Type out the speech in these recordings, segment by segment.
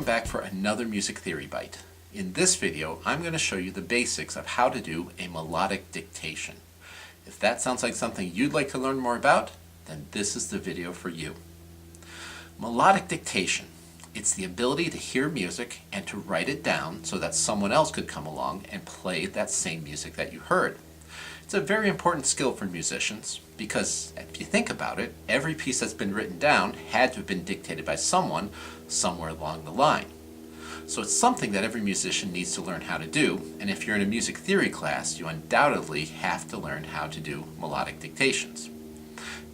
Welcome back for another Music Theory Bite. In this video, I'm going to show you the basics of how to do a melodic dictation. If that sounds like something you'd like to learn more about, then this is the video for you. Melodic dictation. It's the ability to hear music and to write it down so that someone else could come along and play that same music that you heard. It's a very important skill for musicians because if you think about it, every piece that's been written down had to have been dictated by someone somewhere along the line. So it's something that every musician needs to learn how to do, and if you're in a music theory class, you undoubtedly have to learn how to do melodic dictations.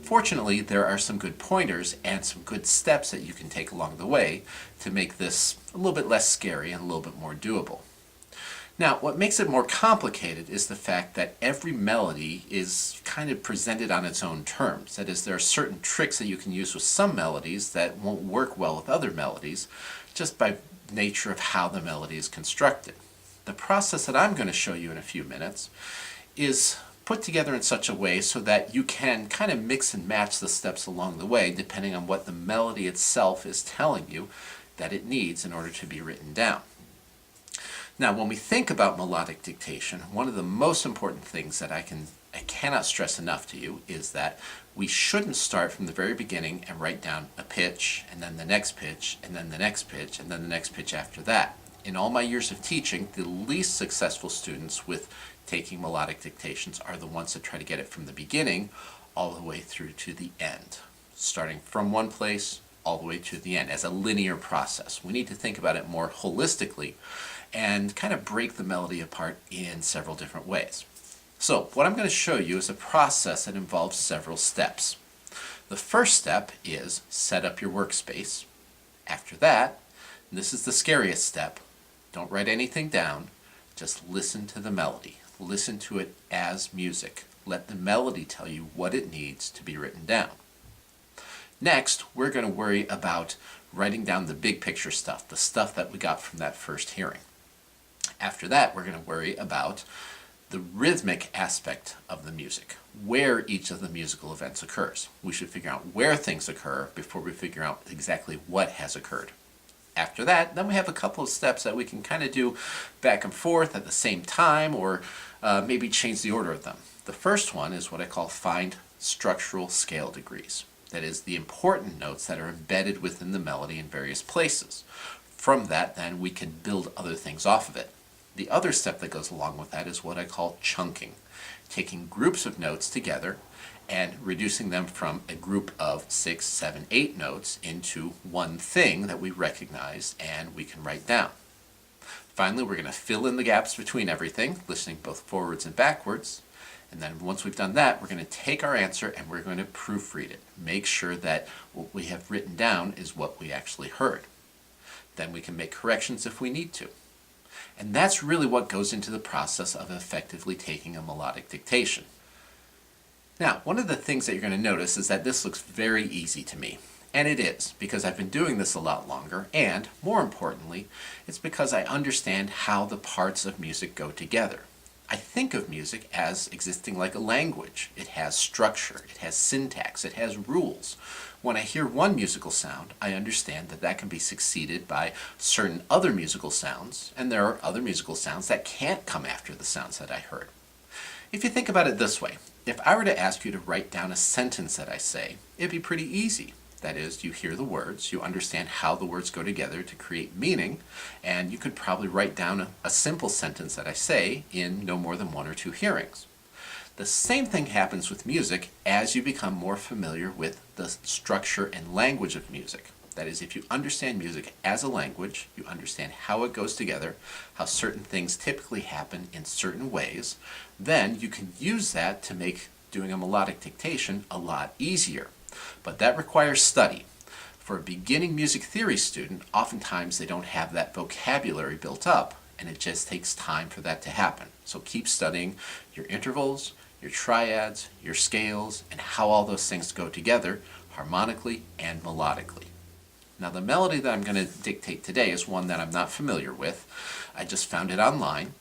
Fortunately, there are some good pointers and some good steps that you can take along the way to make this a little bit less scary and a little bit more doable. Now, what makes it more complicated is the fact that every melody is kind of presented on its own terms. That is, there are certain tricks that you can use with some melodies that won't work well with other melodies, just by nature of how the melody is constructed. The process that I'm going to show you in a few minutes is put together in such a way so that you can kind of mix and match the steps along the way depending on what the melody itself is telling you that it needs in order to be written down. Now, when we think about melodic dictation, one of the most important things that I cannot stress enough to you is that we shouldn't start from the very beginning and write down a pitch, and then the next pitch, and then the next pitch, and then the next pitch after that. In all my years of teaching, the least successful students with taking melodic dictations are the ones that try to get it from the beginning all the way through to the end, starting from one place all the way to the end as a linear process. We need to think about it more holistically and kind of break the melody apart in several different ways. So what I'm going to show you is a process that involves several steps. The first step is set up your workspace. After that, and this is the scariest step, don't write anything down, just listen to the melody. Listen to it as music. Let the melody tell you what it needs to be written down. Next, we're going to worry about writing down the big picture stuff, the stuff that we got from that first hearing. After that, we're going to worry about the rhythmic aspect of the music, where each of the musical events occurs. We should figure out where things occur before we figure out exactly what has occurred. After that, then we have a couple of steps that we can kind of do back and forth at the same time, or maybe change the order of them. The first one is what I call find structural scale degrees. That is, the important notes that are embedded within the melody in various places. From that, then, we can build other things off of it. The other step that goes along with that is what I call chunking, taking groups of notes together and reducing them from a group of 6, 7, 8 notes into one thing that we recognize and we can write down. Finally, we're going to fill in the gaps between everything, listening both forwards and backwards. And then once we've done that, we're going to take our answer and we're going to proofread it. Make sure that what we have written down is what we actually heard. Then we can make corrections if we need to. And that's really what goes into the process of effectively taking a melodic dictation. Now, one of the things that you're going to notice is that this looks very easy to me. And it is, because I've been doing this a lot longer, and more importantly, it's because I understand how the parts of music go together. I think of music as existing like a language. It has structure, it has syntax, it has rules. When I hear one musical sound, I understand that that can be succeeded by certain other musical sounds, and there are other musical sounds that can't come after the sounds that I heard. If you think about it this way, if I were to ask you to write down a sentence that I say, it'd be pretty easy. That is, you hear the words, you understand how the words go together to create meaning, and you could probably write down a simple sentence that I say in no more than 1 or 2 hearings. The same thing happens with music as you become more familiar with the structure and language of music. That is, if you understand music as a language, you understand how it goes together, how certain things typically happen in certain ways, then you can use that to make doing a melodic dictation a lot easier. But that requires study. For a beginning music theory student, oftentimes they don't have that vocabulary built up, and it just takes time for that to happen. So keep studying your intervals, your triads, your scales, and how all those things go together harmonically and melodically. Now, the melody that I'm going to dictate today is one that I'm not familiar with. I just found it online,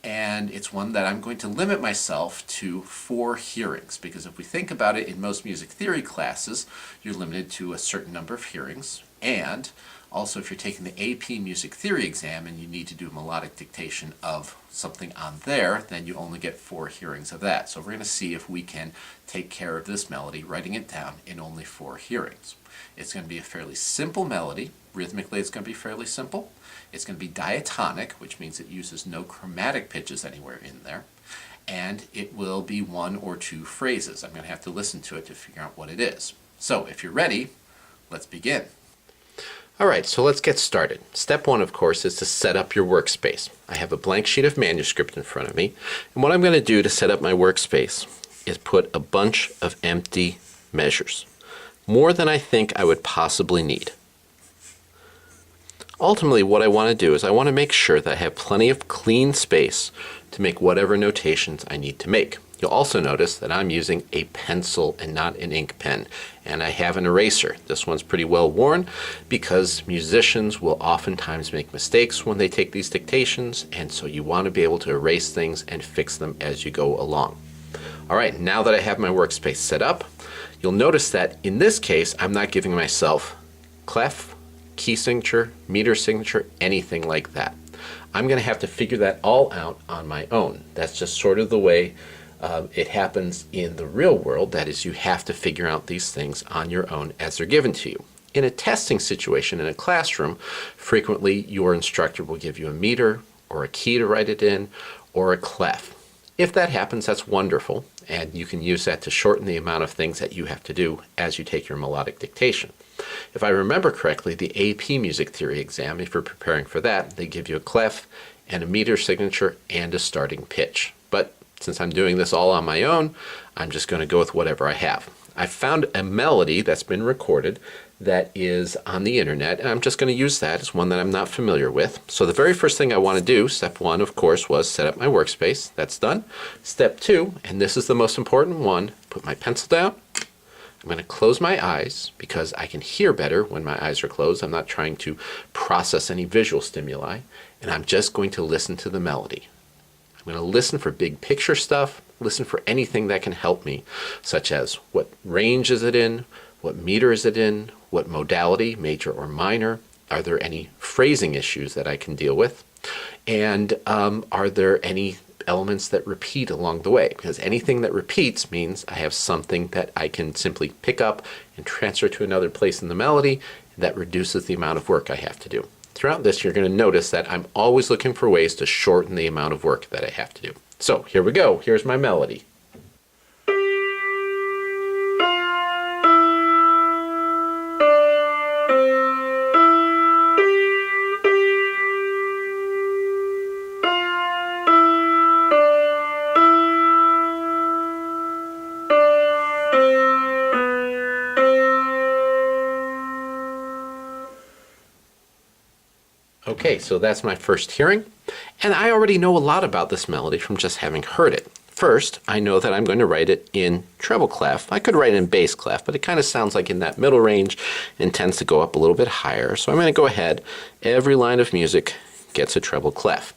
and it's one that I'm going to limit myself to 4 hearings, because if we think about it, in most music theory classes you're limited to a certain number of hearings, and Also, if you're taking the AP Music Theory exam and you need to do melodic dictation of something on there, then you only get 4 hearings of that. So we're going to see if we can take care of this melody, writing it down in only 4 hearings. It's going to be a fairly simple melody. Rhythmically, it's going to be fairly simple. It's going to be diatonic, which means it uses no chromatic pitches anywhere in there. And it will be 1 or 2 phrases. I'm going to have to listen to it to figure out what it is. So if you're ready, let's begin. All right, so let's get started. Step 1, of course, is to set up your workspace. I have a blank sheet of manuscript in front of me, and what I'm going to do to set up my workspace is put a bunch of empty measures, more than I think I would possibly need. Ultimately, what I want to do is I want to make sure that I have plenty of clean space to make whatever notations I need to make. You'll also notice that I'm using a pencil and not an ink pen, and I have an eraser. This one's pretty well worn because musicians will oftentimes make mistakes when they take these dictations, and so you want to be able to erase things and fix them as you go along. All right, now that I have my workspace set up, you'll notice that in this case, I'm not giving myself clef, key signature, meter signature, anything like that. I'm going to have to figure that all out on my own. That's just sort of the way it happens in the real world. That is, you have to figure out these things on your own as they're given to you. In a testing situation in a classroom, frequently your instructor will give you a meter or a key to write it in or a clef. If that happens, that's wonderful, and you can use that to shorten the amount of things that you have to do as you take your melodic dictation. If I remember correctly, the AP Music Theory exam, if you're preparing for that, they give you a clef and a meter signature and a starting pitch. But since I'm doing this all on my own, I'm just going to go with whatever I have. I found a melody that's been recorded that is on the internet, and I'm just going to use that as one that I'm not familiar with. So the very first thing I want to do, step 1, of course, was set up my workspace. That's done. Step 2, and this is the most important one, put my pencil down. I'm going to close my eyes because I can hear better when my eyes are closed. I'm not trying to process any visual stimuli, and I'm just going to listen to the melody. I'm going to listen for big picture stuff, listen for anything that can help me, such as what range is it in, what meter is it in, what modality, major or minor, are there any phrasing issues that I can deal with, and are there any elements that repeat along the way, because anything that repeats means I have something that I can simply pick up and transfer to another place in the melody that reduces the amount of work I have to do. Throughout this, you're going to notice that I'm always looking for ways to shorten the amount of work that I have to do. So here we go. Here's my melody. Okay, so that's my first hearing, and I already know a lot about this melody from just having heard it. First, I know that I'm going to write it in treble clef. I could write it in bass clef, but it kind of sounds like in that middle range and tends to go up a little bit higher. So I'm going to go ahead. Every line of music gets a treble clef.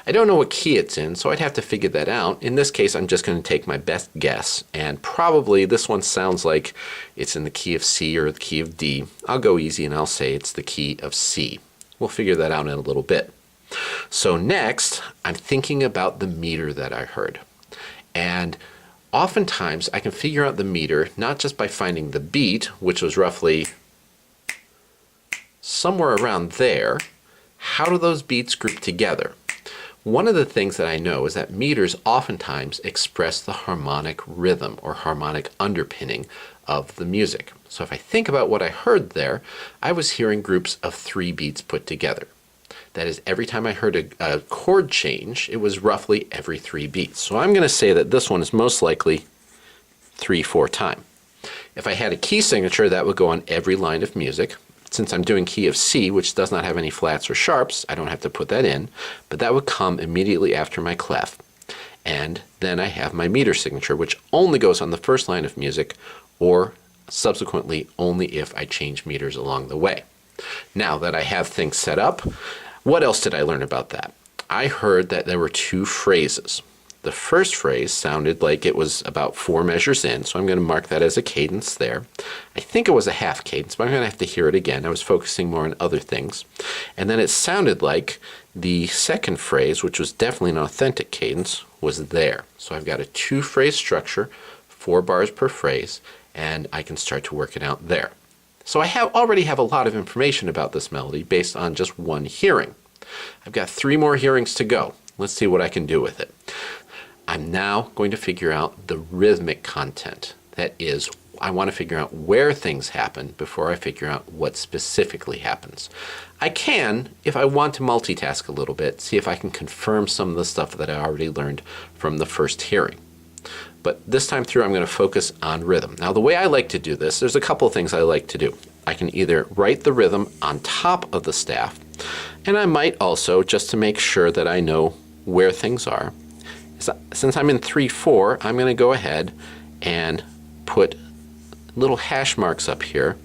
I don't know what key it's in, so I'd have to figure that out. In this case, I'm just going to take my best guess, and probably this one sounds like it's in the key of C or the key of D. I'll go easy and I'll say it's the key of C. We'll figure that out in a little bit. So next, I'm thinking about the meter that I heard. And oftentimes, I can figure out the meter not just by finding the beat, which was roughly somewhere around there. How do those beats group together? One of the things that I know is that meters oftentimes express the harmonic rhythm or harmonic underpinning of the music. So if I think about what I heard there, I was hearing groups of 3 beats put together. That is, every time I heard a chord change, it was roughly every 3 beats. So I'm going to say that this one is most likely 3/4 time. If I had a key signature, that would go on every line of music. Since I'm doing key of C, which does not have any flats or sharps, I don't have to put that in, but that would come immediately after my clef. And then I have my meter signature, which only goes on the first line of music, or subsequently only if I change meters along the way. Now that I have things set up, what else did I learn about that? I heard that there were 2 phrases. The first phrase sounded like it was about 4 measures in, so I'm going to mark that as a cadence there. I think it was a half cadence, but I'm going to have to hear it again. I was focusing more on other things. And then it sounded like the second phrase, which was definitely an authentic cadence, was there. So I've got a 2-phrase structure, 4 bars per phrase, and I can start to work it out there. So I already have a lot of information about this melody based on just one hearing. I've got 3 more hearings to go. Let's see what I can do with it. I'm now going to figure out the rhythmic content. That is, I want to figure out where things happen before I figure out what specifically happens. I can, if I want to multitask a little bit, see if I can confirm some of the stuff that I already learned from the first hearing. But this time through, I'm going to focus on rhythm. Now, the way I like to do this, there's a couple of things I like to do. I can either write the rhythm on top of the staff, and I might also, just to make sure that I know where things are, since I'm in 3/4, I'm going to go ahead and put little hash marks up here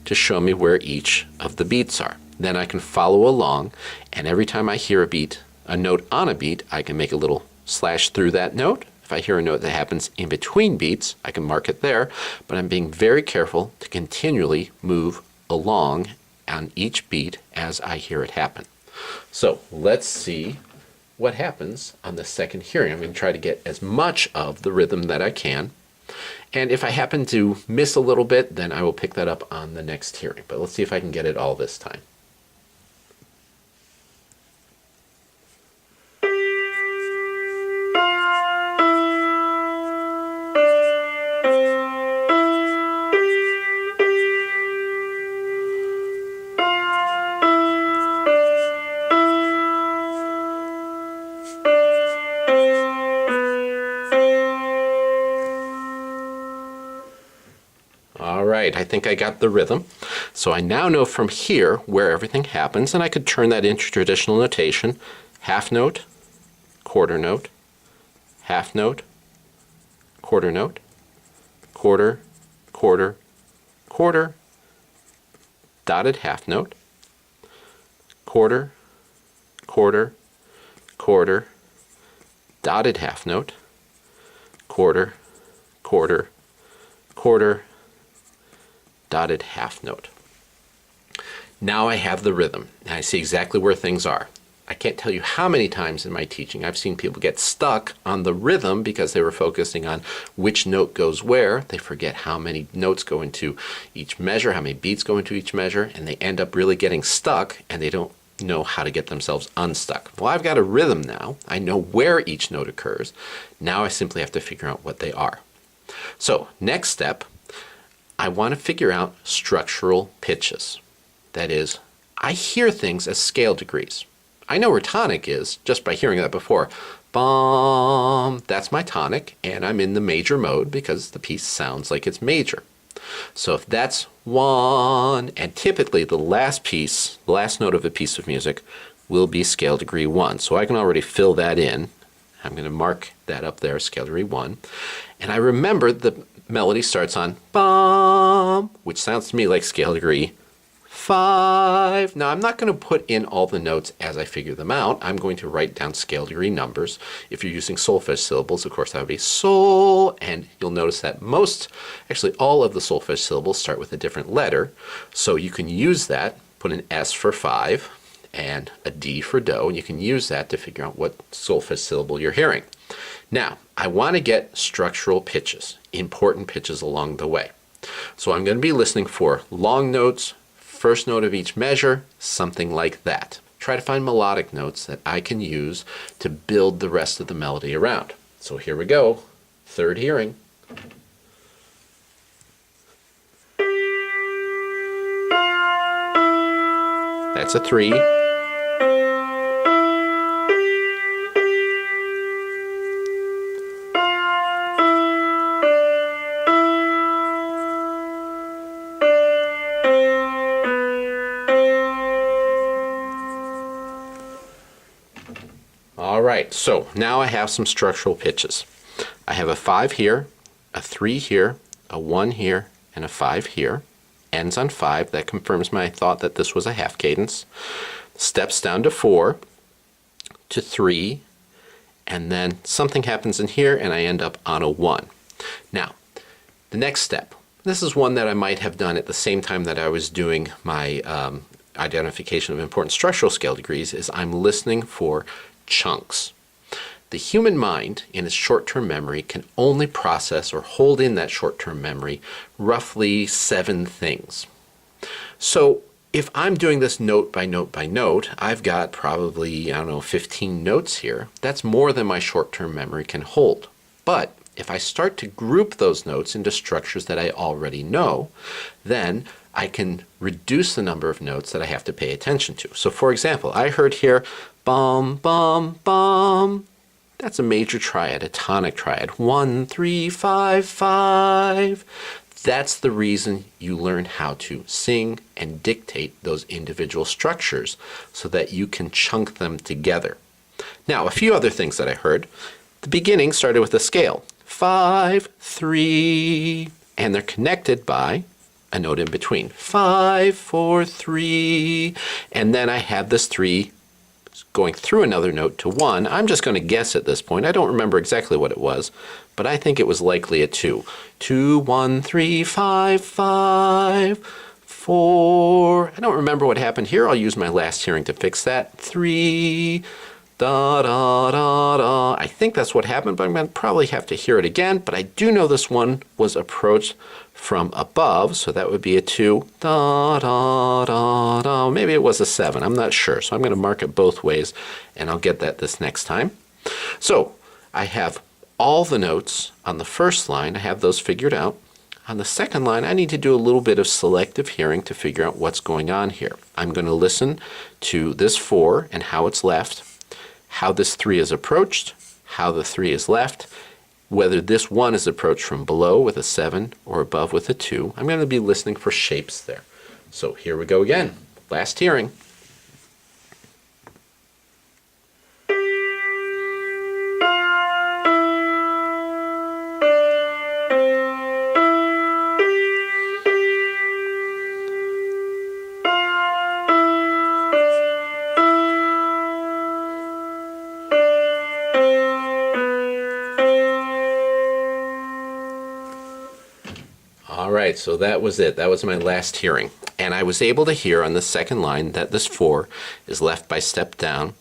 to show me where each of the beats are. Then I can follow along, and every time I hear a beat, a note on a beat, I can make a little slash through that note. If I hear a note that happens in between beats, I can mark it there, but I'm being very careful to continually move along on each beat as I hear it happen. So let's see what happens on the second hearing. I'm going to try to get as much of the rhythm that I can. And if I happen to miss a little bit, then I will pick that up on the next hearing. But let's see if I can get it all this time. Alright, I think I got the rhythm. So I now know from here where everything happens, and I could turn that into traditional notation. Half note, quarter note, half note, quarter note, quarter, quarter, quarter, dotted half note, quarter, quarter, quarter, dotted half note, quarter, quarter, quarter, dotted half note. Now I have the rhythm, and I see exactly where things are. I can't tell you how many times in my teaching I've seen people get stuck on the rhythm because they were focusing on which note goes where. They forget how many notes go into each measure, how many beats go into each measure, and they end up really getting stuck, and they don't know how to get themselves unstuck. Well, I've got a rhythm now. I know where each note occurs. Now I simply have to figure out what they are. So, next step, I want to figure out structural pitches. That is, I hear things as scale degrees. I know where tonic is just by hearing that before. Bum, that's my tonic, and I'm in the major mode because the piece sounds like it's major. So if that's 1, and typically the last note of a piece of music will be scale degree 1. So I can already fill that in. I'm going to mark that up there, scale degree 1. And I remember the melody starts on bum, which sounds to me like scale degree 5. Now I'm not going to put in all the notes as I figure them out. I'm going to write down scale degree numbers. If you're using solfege syllables, of course that would be sol, and you'll notice that actually all of the solfege syllables start with a different letter. So you can use that, put an S for 5 and a D for do, and you can use that to figure out what solfege syllable you're hearing. Now, I want to get structural pitches, important pitches along the way. So I'm going to be listening for long notes, first note of each measure, something like that. Try to find melodic notes that I can use to build the rest of the melody around. So here we go, third hearing. That's a 3. Alright, so now I have some structural pitches. I have a 5 here, a 3 here, a 1 here, and a 5 here. Ends on 5. That confirms my thought that this was a half cadence. Steps down to 4, to 3, and then something happens in here and I end up on a 1. Now, the next step, this is one that I might have done at the same time that I was doing my identification of important structural scale degrees, is I'm listening for chunks. The human mind, in its short-term memory, can only process or hold in that short-term memory roughly 7 things. So if I'm doing this note by note by note, I've got probably, 15 notes here. That's more than my short-term memory can hold. But if I start to group those notes into structures that I already know, then I can reduce the number of notes that I have to pay attention to. So for example, I heard here, bum, bum, bum. That's a major triad, a tonic triad. 1, 3, 5, 5. That's the reason you learn how to sing and dictate those individual structures so that you can chunk them together. Now, a few other things that I heard. The beginning started with a scale. 5, 3, and they're connected by a note in between. 5, 4, 3, and then I have this 3 going through another note to 1. I'm just going to guess at this point. I don't remember exactly what it was, but I think it was likely a 2. 2, 1, 3, 5, 5, 4. I don't remember what happened here. I'll use my last hearing to fix that. 3, da, da, da, da. I think that's what happened, but I'm going to probably have to hear it again. But I do know this one was approached from above, so that would be a 2. Da, da, da, da. Maybe it was a 7. I'm not sure. So I'm going to mark it both ways, and I'll get that this next time. So I have all the notes on the first line. I have those figured out. On the second line, I need to do a little bit of selective hearing to figure out what's going on here. I'm going to listen to this 4 and how it's left, how this 3 is approached, how the 3 is left, whether this 1 is approached from below with a 7 or above with a 2. I'm going to be listening for shapes there. So here we go again. Last hearing. All right, so that was it. That was my last hearing. And I was able to hear on the second line that this 4 is left by step down,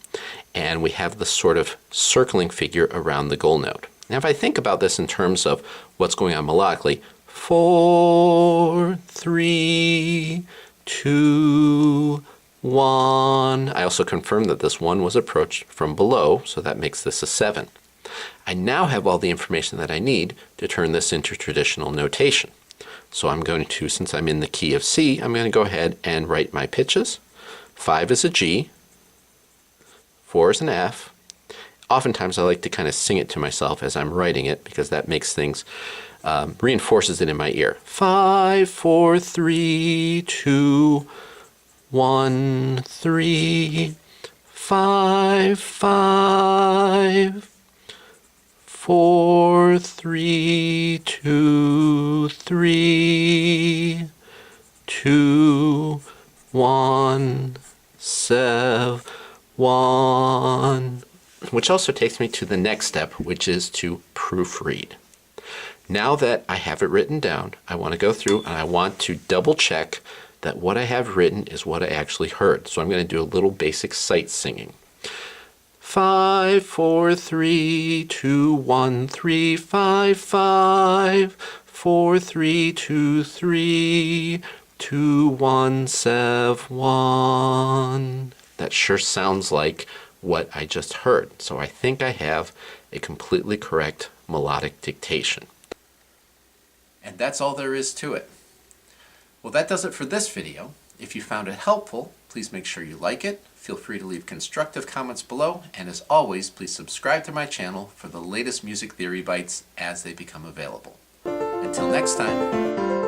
and we have this sort of circling figure around the goal note. Now, if I think about this in terms of what's going on melodically, 4, 3, 2, 1. I also confirmed that this 1 was approached from below, so that makes this a 7. I now have all the information that I need to turn this into traditional notation. So I'm going to, since I'm in the key of C, I'm going to go ahead and write my pitches. 5 is a G, 4 is an F. Oftentimes I like to kind of sing it to myself as I'm writing it because that makes things, reinforces it in my ear. 5, 4, 3, 2, 1, 3, 5, 5. 4, 3, 2, 3, 2, 1, 7, 1. Which also takes me to the next step, which is to proofread. Now that I have it written down, I want to go through and I want to double check that what I have written is what I actually heard. So I'm going to do a little basic sight singing. 5, 4, 3, 2, 1, 3, 5, 5, 4, 3, 2, 3, 2, 1, 7, 1. That sure sounds like what I just heard. So I think I have a completely correct melodic dictation. And that's all there is to it. Well, that does it for this video. If you found it helpful, please make sure you like it. Feel free to leave constructive comments below, and as always, please subscribe to my channel for the latest music theory bites as they become available. Until next time.